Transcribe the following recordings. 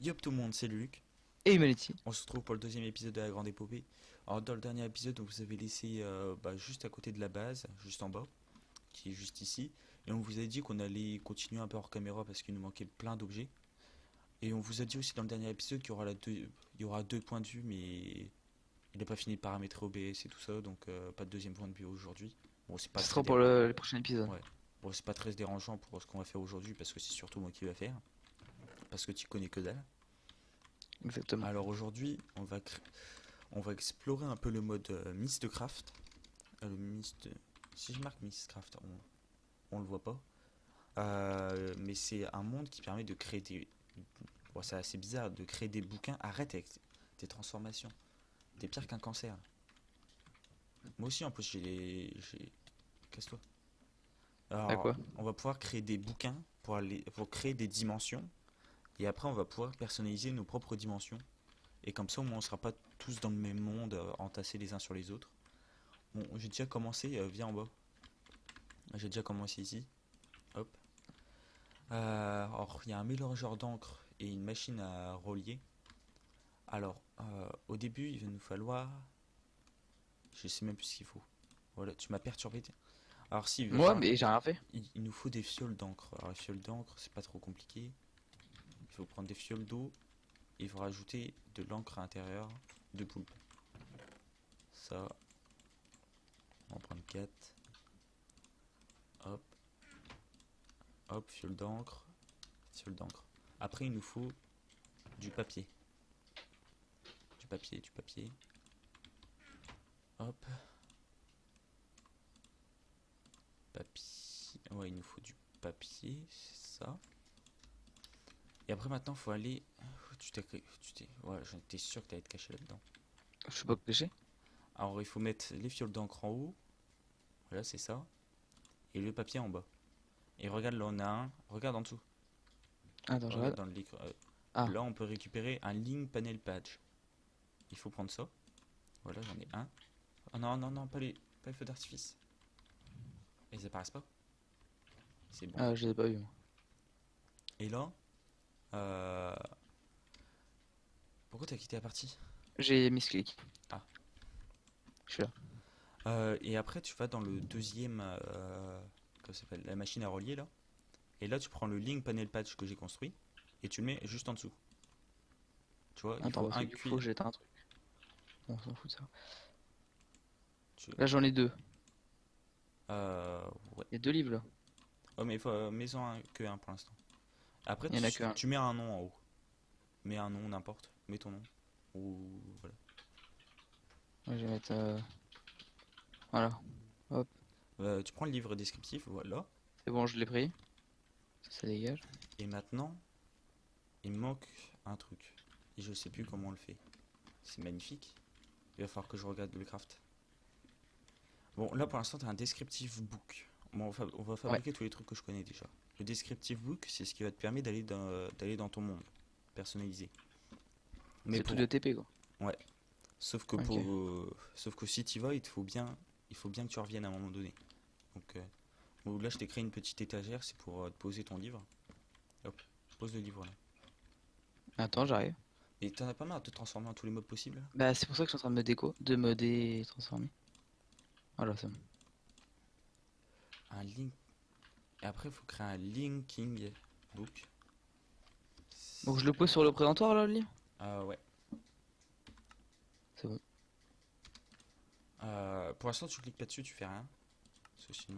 Yop tout le monde, c'est Luc. Et Humanity. On se retrouve pour le deuxième épisode de la Grande Épopée. Alors dans le dernier épisode, on vous avait laissé juste à côté de la base, juste en bas, qui est juste ici. Et on vous a dit qu'on allait continuer un peu hors caméra parce qu'il nous manquait plein d'objets. Et on vous a dit aussi dans le dernier épisode il y aura deux points de vue, mais il n'a pas fini de paramétrer OBS et tout ça, donc pas de deuxième point de vue aujourd'hui. Bon, c'est pas Ce très sera pour dérangeant. le prochain épisode. Ouais. Bon, c'est pas très dérangeant pour ce qu'on va faire aujourd'hui parce que c'est surtout moi qui va faire. Parce que tu connais que dalle. Exactement. Alors aujourd'hui, on va explorer un peu le mode Mistcraft. Si je marque Mistcraft, on le voit pas. Mais c'est un monde qui permet de créer des. Bon, c'est assez bizarre de créer des bouquins. Arrête avec tes transformations. T'es pire qu'un cancer. Moi aussi, en plus, Casse-toi. À Alors, quoi? on va pouvoir créer des bouquins pour créer des dimensions. Et après, on va pouvoir personnaliser nos propres dimensions. Et comme ça, au moins, on sera pas tous dans le même monde, entassés les uns sur les autres. Bon, j'ai déjà commencé, viens en bas. J'ai déjà commencé ici. Hop. Alors, il y a un mélangeur d'encre et une machine à relier. Alors, au début, il va nous falloir. Je sais même plus ce qu'il faut. Voilà, tu m'as perturbé. Alors, si, il va Moi, falloir. mais j'ai rien fait. Il nous faut des fioles d'encre. Alors, les fioles d'encre, c'est pas trop compliqué. Il faut prendre des fioles d'eau. Et il faut rajouter de l'encre à l'intérieur de poulpe. Ça. On va prendre 4. Hop. Hop, fiole d'encre. Fiole d'encre. Après, il nous faut du papier. Du papier, du papier. Hop. Papier. Ouais, il nous faut du papier. C'est ça. Et après, maintenant, faut aller. Ouais, j'étais sûr que t'allais te cacher là-dedans. Je suis pas caché. Alors, il faut mettre les fioles d'encre en haut. Voilà, c'est ça. Et le papier en bas. Et regarde, là, on a un. Regarde en dessous. Attends, je Regarde regarde. dans le l'écran. Ah, Là, on peut récupérer un Link Panel Patch. Il faut prendre ça. Voilà, j'en ai un. Oh non, non, non, pas les feux d'artifice. Ils apparaissent pas. C'est bon. je les ai pas vus, moi. Et là, euh... pourquoi t'as quitté la partie? J'ai mis ce clic. Ah. Je suis là. Et après, tu vas dans le deuxième, comment ça s'appelle, la machine à relier là. Et là, tu prends le Link Panel Patch que j'ai construit et tu le mets juste en dessous. Tu vois, il Attends, faut parce que un du coup, cuir. j'ai éteint un truc. On s'en fout de ça. Tu... Là, j'en ai deux. Euh, ouais. Il y a deux livres là. Oh, mais mets-en que un pour l'instant. Après, Il y en a que un. tu mets un nom en haut. Mets un nom, n'importe. Mets ton nom. Ou voilà. Ouais, je vais mettre. Voilà. Hop. Tu prends le livre descriptif, voilà. C'est bon, je l'ai pris. Ça dégage. Et maintenant, il me manque un truc. Et je sais plus comment on le fait. C'est magnifique. Il va falloir que je regarde le craft. Bon, là pour l'instant, t'as un descriptive book. Bon, on va Ouais. fabriquer tous les trucs que je connais déjà. Le descriptive book, c'est ce qui va te permettre d'aller dans ton monde personnalisé. Mais C'est le truc de pour. TP quoi. Ouais. Ok. Sauf que si tu vas, il faut bien que tu reviennes à un moment donné. Donc, bon, là, je t'ai créé une petite étagère, c'est pour te poser ton livre. Hop, pose le livre là. Attends, j'arrive. Et t'en as pas marre de te transformer en tous les mobs possibles? Bah, c'est pour ça que je suis en train de me de me détransformer. Voilà, c'est bon. Un link. Et après, il faut créer un linking book. Donc, je le pose sur le présentoir là, le livre? Ah ouais. C'est bon. Pour l'instant, tu cliques pas dessus, tu fais rien. Parce que sinon.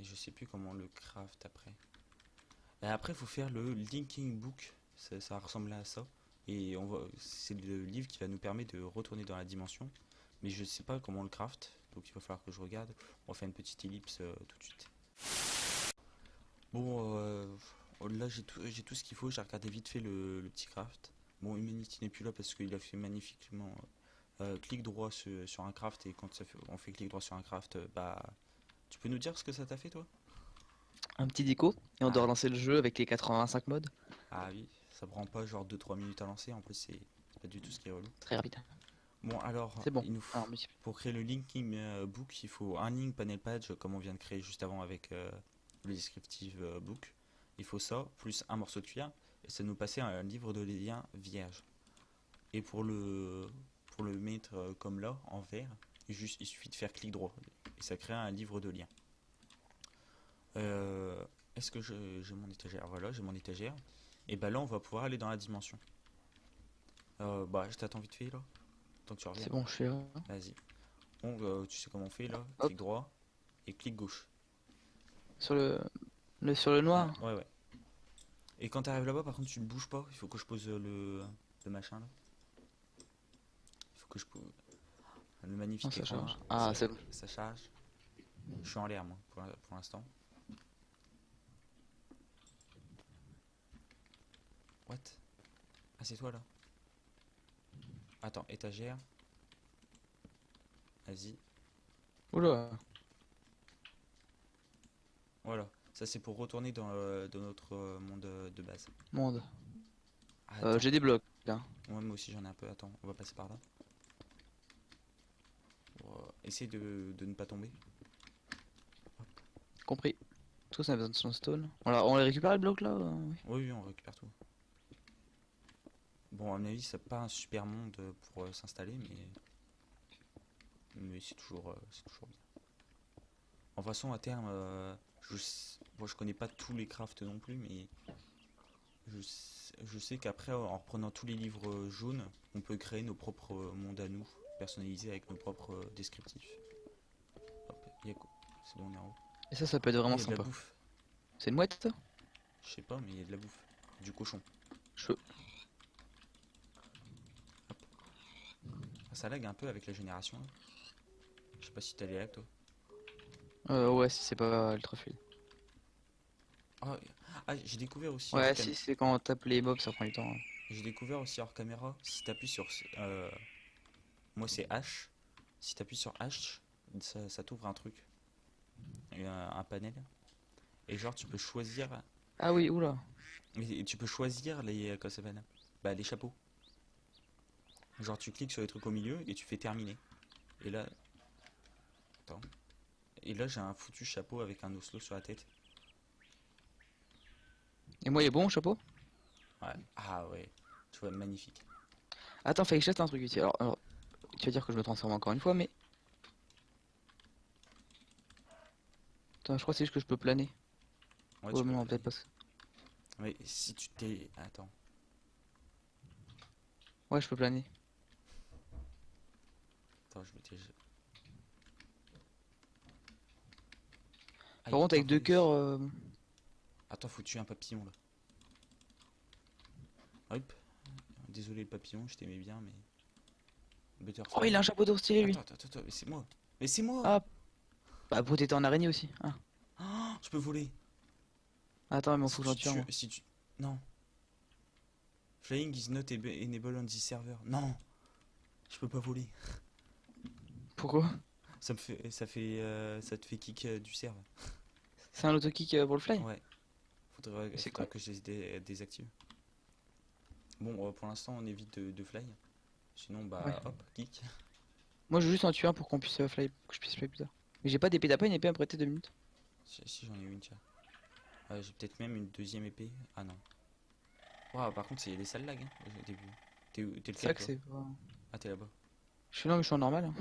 Et je sais plus comment on le craft après. Et après, il faut faire le linking book. Ça va ressembler à ça. Et c'est le livre qui va nous permettre de retourner dans la dimension. Mais je sais pas comment on le craft. Donc il va falloir que je regarde. On va faire une petite ellipse tout de suite. Bon, là j'ai tout ce qu'il faut. J'ai regardé vite fait le petit craft. Bon, Humanity n'est plus là parce qu'il a fait magnifiquement clic droit sur un craft. Et quand on fait clic droit sur un craft, bah. Tu peux nous dire ce que ça t'a fait toi? Un petit déco. Et on doit Ah, relancer le jeu avec les 85 modes. ah oui, ça prend pas genre 2 3 minutes à lancer. En plus, c'est pas du tout ce qui est relou. Très rapide. Bon, alors, C'est bon. Alors, pour créer le linking book, il faut un link panel page comme on vient de créer juste avant avec le descriptive book. il faut ça, plus un morceau de cuir, et ça nous passait un livre de liens vierge. Et pour le mettre comme là, en vert, il suffit de faire clic droit, et ça crée un livre de liens. Euh, Est-ce que j'ai mon étagère? Voilà, j'ai mon étagère. Et bah là, on va pouvoir aller dans la dimension. Bah, je t'attends vite fait là, tant que tu reviens. C'est bon, je suis là. Vas-y. Donc, tu sais comment on fait là, Hop, clic droit et clic gauche. sur sur le noir. Ouais, ouais. Et quand t'arrives là-bas, par contre, tu ne bouges pas. Il faut que je pose le machin là. Il faut que je pose le Non, magnifique ça écran. charge. Ah, c'est bon. Ça charge. Je suis en l'air, moi, pour l'instant. What? Ah, c'est toi là? Attends, étagère. Vas-y. Oula, Voilà. Ça, c'est pour retourner dans notre monde de base. monde. Ah, attends. J'ai des blocs là. Ouais, moi aussi, j'en ai un peu. Attends, on va passer par là. Essaye de ne pas tomber. Compris. Tout ça, on a besoin de son stone. On les récupère les blocs là? Oui. Oui, oui, on récupère tout. Bon, à mon avis, c'est pas un super monde pour s'installer, mais c'est toujours bien. En façon, à terme, moi je connais pas tous les crafts non plus, mais je sais qu'après, en reprenant tous les livres jaunes, on peut créer nos propres mondes à nous, personnalisés avec nos propres descriptifs. Hop, c'est bon, on est en haut. Et ça peut être Ah, vraiment il y a de la sympa. bouffe. C'est une mouette ça? Je sais pas, mais il y a de la bouffe. Du cochon. Je... Ah, ça lag un peu avec la génération là. Je sais pas si t'as les lags toi. Ouais, si c'est pas ultra fluide. Ah, j'ai découvert aussi Ouais, si c'est quand on tape les mobs, ça prend du temps. Ouais. j'ai découvert aussi hors caméra, si t'appuies sur moi c'est H, si t'appuies sur H, ça t'ouvre un truc, un panel, et genre tu peux choisir, Ah oui, oula. et tu peux choisir les, comment ça s'appelle, bah les chapeaux. Genre tu cliques sur les trucs au milieu et tu fais terminer. Et là, attends, et là j'ai un foutu chapeau avec un oslo sur la tête. Et moi, il est bon, chapeau? Ouais, ah ouais, tu vois, magnifique. Attends, fallait que je teste un truc ici. Alors, tu vas dire que je me transforme encore une fois, mais. Attends, je crois que c'est juste que je peux planer. Ouais, Ouais, tu mais peux non, planer. peut-être pas. Mais si tu t'es, attends, Ouais, je peux planer. attends, je m'étais. Ah, Par il contre, est avec deux temps. cœurs. Attends, faut tuer un papillon là. Hop. Désolé le papillon, je t'aimais bien, mais. Oh, Butterfly. il a un chapeau d'eau stylé, lui. Attends, mais c'est moi. Mais c'est moi. Ah, bah, pour t'étais en araignée aussi. Ah. Oh, je peux voler. Attends, mais il Si faut que j'en tu tue un, moi. tues. Si tu. Non. Flying is not enabled on this server. Non. Je peux pas voler. Pourquoi? Ça te fait kick du serveur. C'est un auto-kick pour le fly? Ouais. C'est Faudra con. que je les désactive. Bon, pour l'instant, on évite de fly. Sinon, Ouais. bah, hop, kick. Moi, je veux juste en tuer un pour qu'on puisse fly, que je puisse fly plus tard. Mais j'ai pas d'épée, t'as pas une épée à me prêter 2 minutes? Si, j'en ai une, tiens. J'ai peut-être même une deuxième épée. Ah non. Waouh, par contre, c'est les salles lag, hein, au début. T'es C'est vrai lequel, que toi? c'est pas. Ah, t'es là-bas. Je suis là, mais je suis en normal, hein.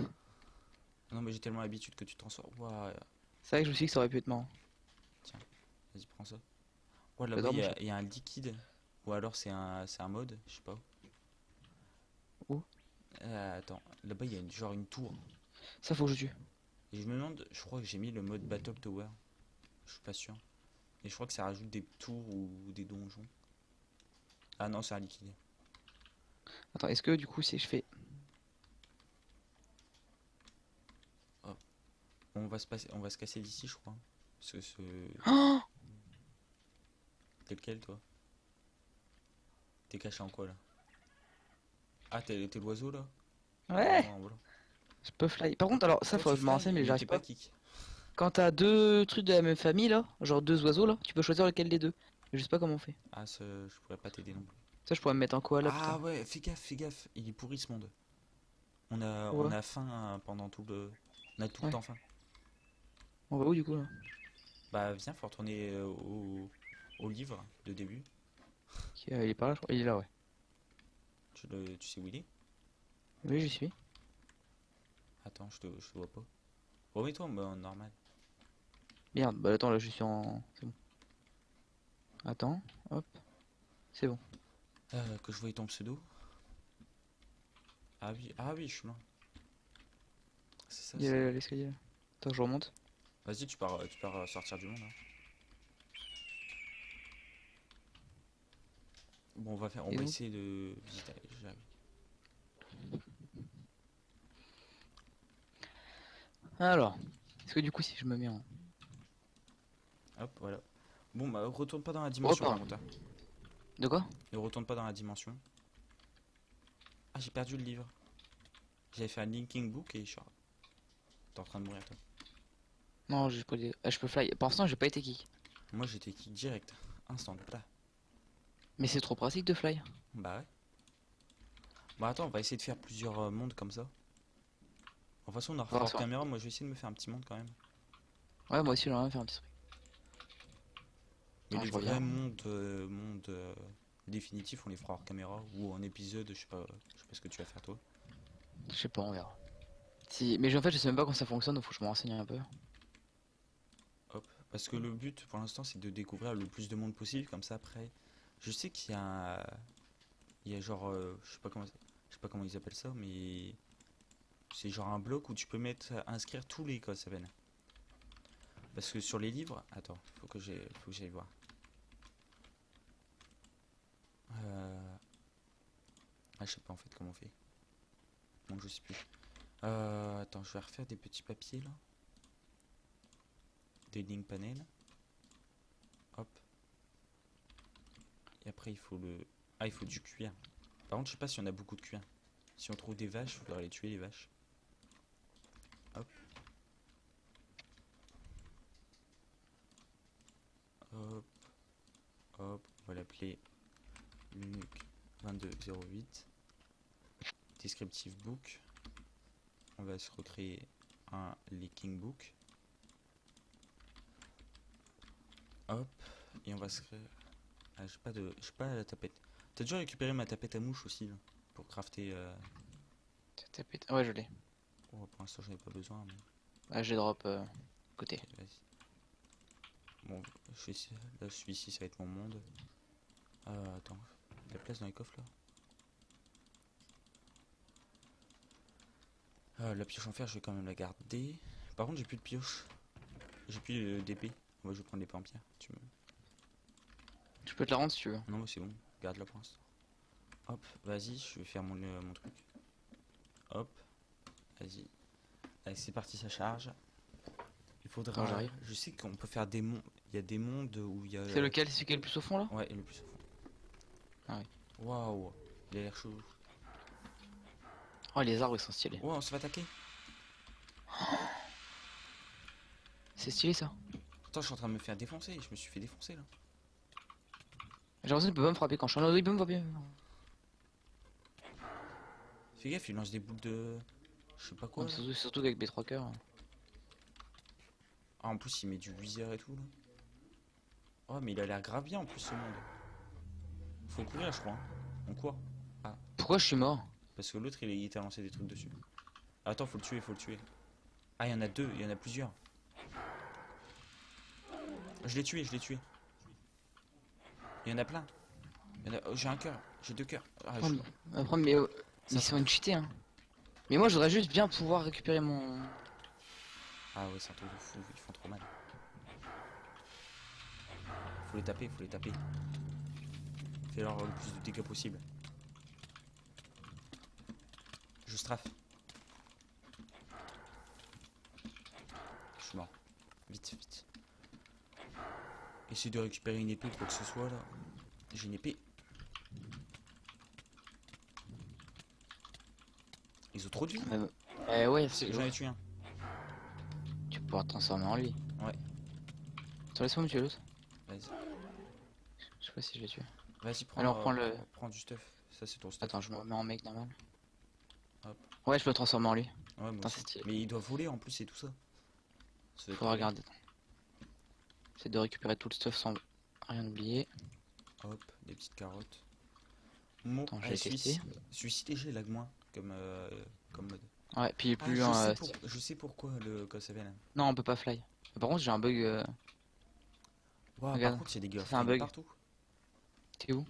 Non, mais j'ai tellement l'habitude que tu te transformes. Waouh, C'est vrai que je me suis dit que ça aurait pu être marrant. tiens, vas-y, prends ça. Ouais, là-bas, J'adore mon chat. il y a un liquide. Ou alors, c'est un mode, je sais pas. Où? Attends, là-bas, il y a genre une tour. Ça, faut que je tue. Et je me demande, je crois que j'ai mis le mode Battle Tower. Je suis pas sûr. Et je crois que ça rajoute des tours ou des donjons. Ah non, c'est un liquide. Attends, est-ce que du coup, si je fais. On va se casser d'ici, je crois. Parce que Oh, t'es lequel, toi? T'es caché en quoi, là? Ah, t'es l'oiseau, là? ouais, Non, voilà. je peux fly. Par contre, alors ça, Toi, faut tu que je me renseigne, fly, mais mais j'arrive t'es pas pas. kick. Quand t'as deux trucs de la même famille, là, genre deux oiseaux, là, tu peux choisir lequel des deux. Mais je sais pas comment on fait. Ah, je pourrais pas t'aider non plus. Ça, je pourrais me mettre en koala plus Ah tard. ouais, fais gaffe, il est pourri ce monde. On Ouais. a faim pendant tout le. On a tout le Ouais. temps faim. On va où du coup là? Bah viens, faut retourner au. au livre de début. Il est par là, je crois. Il est là, ouais. Tu sais où il est? Oui, j'y suis. Attends, je te vois pas. Remets-toi en mode normal. Merde, bah attends, là je suis en. C'est bon. Attends, hop, c'est bon. Que je voyais ton pseudo. Ah oui, je suis là. C'est ça, Il y c'est. a l'escalier là. Attends, je remonte. Vas-y, tu pars sortir du monde. Hein. Bon, on Et va donc essayer de visiter. J'arrive. Alors, est-ce que du coup, si je me mets en. Hop, voilà. Bon, bah, retourne pas dans la Oh, dimension par pardon. contre. Hein. De quoi? Ne retourne pas dans la dimension. Ah, j'ai perdu le livre. J'avais fait un linking book et je suis. T'es en train de mourir, toi. Non, j'ai pas des. Ah, je peux fly. Pour l'instant, j'ai pas été kick. Moi, j'étais kick direct. Instant, là. Mais c'est trop pratique de fly. Bah ouais. Bon, attends, on va essayer de faire plusieurs mondes comme ça. De toute façon, on a Voir hors ça. caméra. Moi, je vais essayer de me faire un petit monde quand même. Ouais, moi aussi, j'aimerais bien faire un petit truc. Mais Attends, les je reviens. vrais mondes définitifs, on les fera hors caméra ou en épisode. Je sais pas ce que tu vas faire toi. Je sais pas, on verra. Si... Mais en fait, je sais même pas comment ça fonctionne, donc faut que je me renseigne un peu. Hop. Parce que le but pour l'instant, c'est de découvrir le plus de monde possible. Comme ça, après, je sais qu'il y a, il y a genre, je sais pas comment ils appellent ça, mais c'est genre un bloc où tu peux inscrire tous les codes, ça veine. Parce que sur les livres, attends, faut que j'aille voir. Ah, je sais pas en fait comment on fait. Bon, je sais plus. Attends, je vais refaire des petits papiers là. Des link panel. Hop. Et après, il faut le. Ah, il faut du cuir. Par contre, je sais pas si on a beaucoup de cuir. Si on trouve des vaches, il faudra les tuer les vaches. Hop. Hop. Hop. On va l'appeler Lunuc 2208. Descriptive book. On va se recréer un leaking book. Hop. Et on va se créer. Ah, j'ai pas la tapette. T'as déjà récupéré ma tapette à mouche aussi là, pour crafter. Ouais, je l'ai. Oh, pour l'instant, j'en ai pas besoin. Mais... Ah, j'ai drop côté. ok, vas-y. Bon, là, celui-ci, ça va être mon monde. Attends, il y a de la place dans les coffres là. La pioche en fer, je vais quand même la garder. Par contre, j'ai plus de pioche. J'ai plus d'épée. Moi, je vais prendre l'épée en pierre. Je peux te la rendre si tu veux. Non, mais c'est bon. Garde-la pour l'instant. Hop, vas-y, je vais faire mon truc. Hop, vas-y. Allez, c'est parti, ça charge. Il faudra. Attends, j'arrive. Je sais qu'on peut faire des mondes. Il y a des mondes où il y a. C'est lequel? C'est celui qui est le plus au fond là? Ouais, le plus au fond. Ah oui. Waouh, il a l'air chaud. Oh, les arbres ils sont stylés. Ouais, on se fait attaquer. C'est stylé ça. Attends, je suis en train de me faire défoncer. Je me suis fait défoncer là. J'ai l'impression qu'il peut pas me frapper quand je suis en il peut me frapper. Fais gaffe, il lance des boules de. Je sais pas quoi. Ouais, Là. surtout avec B3 cœurs. Ah, en plus, il met du viseur et tout là. Oh, mais il a l'air grave bien en plus ce monde. Faut courir, je crois. Hein. On court. Pourquoi je suis mort? Parce que l'autre il t'a lancé des trucs dessus. Attends, faut le tuer, faut le tuer. Ah, il y en a deux, il y en a plusieurs. Je l'ai tué, je l'ai tué. Il y en a plein. Oh, j'ai un cœur, j'ai deux cœurs. Ah, Après, mais ils sont cheatés hein. Mais moi je voudrais juste bien pouvoir récupérer mon. ah ouais, c'est un truc de fou, ils font trop mal. Faut les taper, faut les taper. Fais-leur le plus de dégâts possible. Je strafe. Je suis mort. Vite, vite. Essaye de récupérer une épée ou quoi que ce soit là. J'ai une épée. Ils ont trop de vie. Ouais, c'est J'en ai tué un. Tu pourras te transformer en lui. Ouais. Attends, laisse-moi me tuer l'autre. Vas-y. Je sais pas si je l'ai tué. Vas-y, prends, Alors, prends le. prends du stuff. Ça, c'est ton stuff. Attends, je me remets en mec normal. Hop. Ouais, je peux me transformer en lui. Ouais, moi Attends, aussi. c'est stylé. Mais il doit voler en plus et tout ça. Faut regarder. C'est de récupérer tout le stuff sans rien oublié. Hop, des petites carottes. Bon, Attends, je allez, vais tester. celui-ci déjà il lag moins comme mode. Ouais, puis Ah, plus je sais pourquoi le comment ça s'appelle. non, on peut pas fly. Par contre, j'ai un bug. Ouah, par Regarde, contre, il y a des ça c'est un girlfriends bug. partout. T'es où?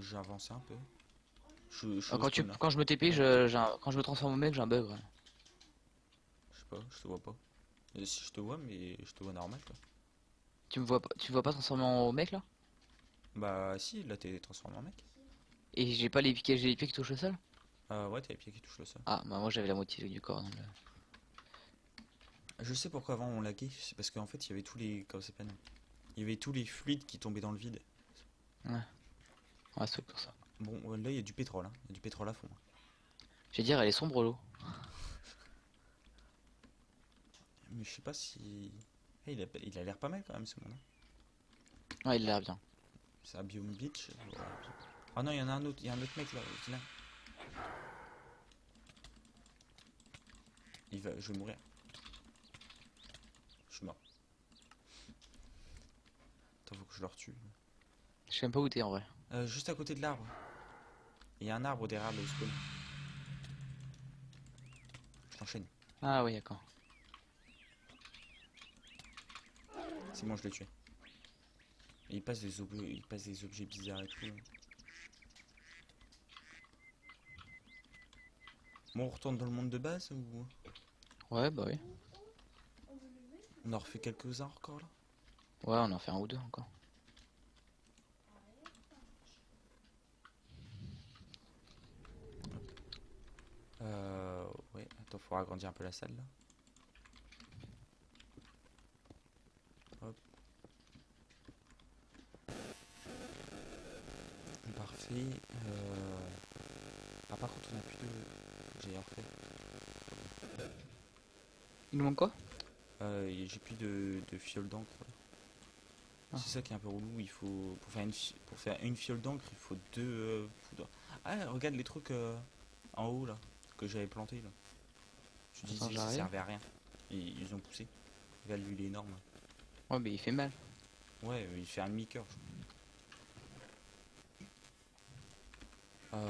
J'ai avancé un peu. Je suis au Quand spawn là. quand je me TP, quand je me transforme en mec, j'ai un bug. Ouais. Je sais pas, je te vois pas. Si je te vois, mais je te vois normal quoi. Tu me vois pas transformer en mec là? Bah si, là t'es transformé en mec. Et j'ai pas les pieds, j'ai les pieds qui touchent le sol? Ouais, t'as les pieds qui touchent le sol. Ah, bah moi j'avais la moitié du corps. Je sais pourquoi avant on laguait, c'est parce qu'en fait il y avait tous les. Comment ça s'appelle. Il y avait tous les fluides qui tombaient dans le vide. Ouais, ouais c'est pour ça. Bon, là il y a du pétrole, hein. Il y a du pétrole à fond. Je vais dire, elle est sombre l'eau. Mais je sais pas si. Eh, il a l'air pas mal quand même ce monde, hein. Ouais, il a l'air bien. C'est un biome beach. Voilà. Ah non, il y en a un autre, il y a un autre mec là, qui est là. Je vais mourir. Je suis mort. Attends, faut que je le retue. Je sais même pas où t'es en vrai. Juste à côté de l'arbre. Il y a un arbre derrière le spawn. Je t'enchaîne. Ah oui, d'accord. C'est bon, je l'ai tué. Et il passe des objets bizarres et tout. Bon, on retourne dans le monde de base ou Ouais, bah oui. on en refait quelques-uns encore là? Ouais, on en fait un ou deux encore. Ouais, attends, faut agrandir un peu la salle là. Hop. Parfait. Ah, par contre, on a plus de. J'ai rien refait. Il nous manque quoi? J'ai plus de fiole d'encre. Ah. C'est ça qui est un peu relou. Il faut pour faire une fiole d'encre, il faut deux poudres. Ah, regarde les trucs en haut là que j'avais planté là. Je Attends, disais que ça j'arrive. servait à rien. Et ils ont poussé. Regarde lui, il est énorme. Ouais, mais il fait mal. Ouais, il fait un demi-cœur. Hop,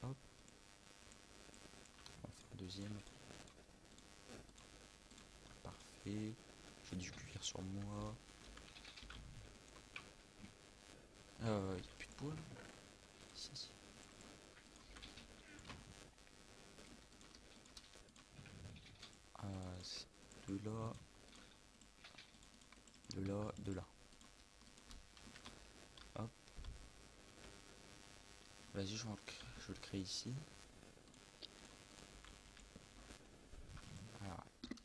on va faire un deuxième. Parfait. J'ai du cuir sur moi. Il n'y a plus de bois là. Si, si. C'est de là. De là, de là. Hop. Vas-y, je vais le créer ici. Alors, il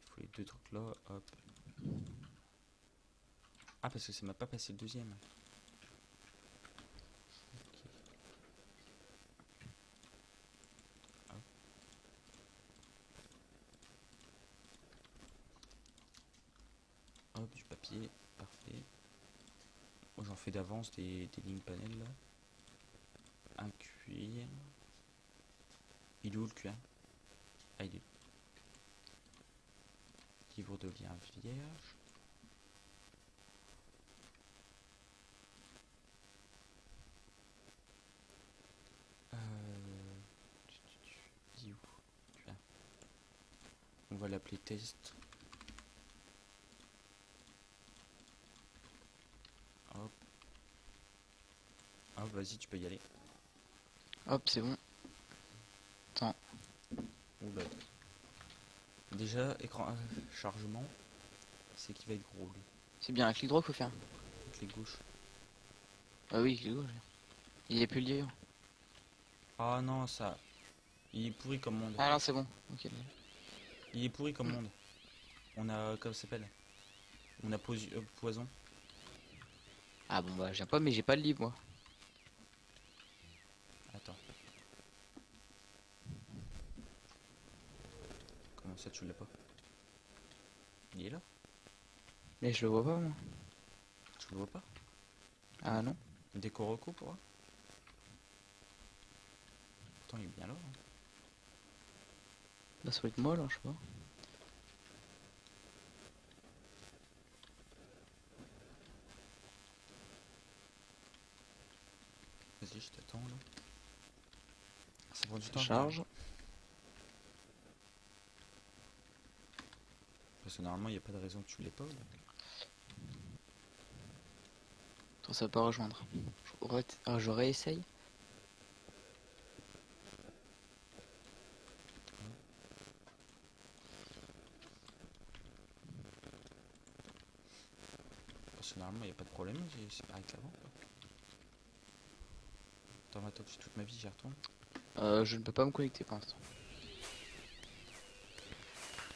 faut les deux trucs là. Hop. Ah, parce que ça m'a pas passé le deuxième. Ok. Hop, du papier. Parfait. Moi, j'en fais d'avance des lignes panels là. Un cuir. Il est où le cuir? Ah, il est. Livre de lien vierge. Dis où? Cuir. On va l'appeler test. Hop. Hop, vas-y, tu peux y aller. Hop, c'est bon. Attends. Oula. Déjà, écran chargement, c'est qu'il va être gros lui. C'est bien un clic droit qu'il faut faire. Avec les gauches. Ah oui, clic gauche. Il est plus lié. Ah non, ça. Il est pourri comme monde. Ah non, c'est bon. Ok. Il est pourri comme monde. On a. Comment ça s'appelle? On a poison. Ah bon, bah j'ai pas, mais j'ai pas le livre moi. Attends. Comment ça, tu l'as pas? Il est là? Mais je le vois pas moi. Tu le vois pas? Ah non. Déco reco pour moi. Pourtant, il est bien là. Hein. Bah ça doit être moi là, je sais pas. Vas-y, je t'attends là. Ça prend du Ça temps. charge. Parce que normalement, il n'y a pas de raison que tu l'aies pas. Là. Toi, ça va pas rejoindre. Je réessaye. Parce que normalement, il n'y a pas de problème. C'est pareil qu'avant. Attends, j'ai toute ma vie, j'y retourne. Je ne peux pas me connecter pour l'instant.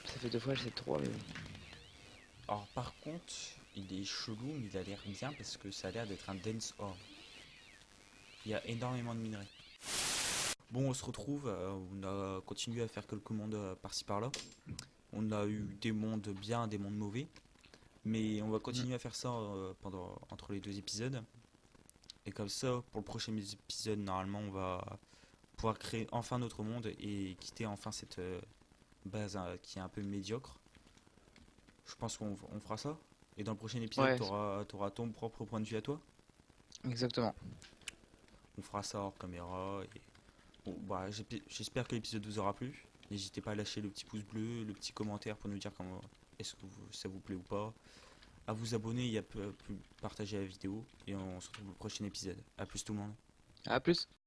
Ça fait 2 fois, j'essaie de 3, mais bon. Alors, par contre, il est chelou, mais il a l'air bien parce que ça a l'air d'être un dense ore. Il y a énormément de minerais. Bon, on se retrouve. On a continué à faire quelques mondes par-ci par-là. On a eu des mondes bien, des mondes mauvais. Mais on va continuer à faire ça entre les 2 épisodes. Et comme ça, pour le prochain épisode, normalement, on va pouvoir créer enfin notre monde et quitter enfin cette base qui est un peu médiocre. Je pense qu'on fera ça. Et dans le prochain épisode, Ouais, t'auras ton propre point de vue à toi. exactement. On fera ça hors caméra. Et... Bon, bah, j'espère que l'épisode vous aura plu. N'hésitez pas à lâcher le petit pouce bleu, le petit commentaire pour nous dire comment est-ce que ça vous plaît ou pas. À vous abonner et à partager la vidéo. Et on se retrouve au prochain épisode. A plus tout le monde. À plus.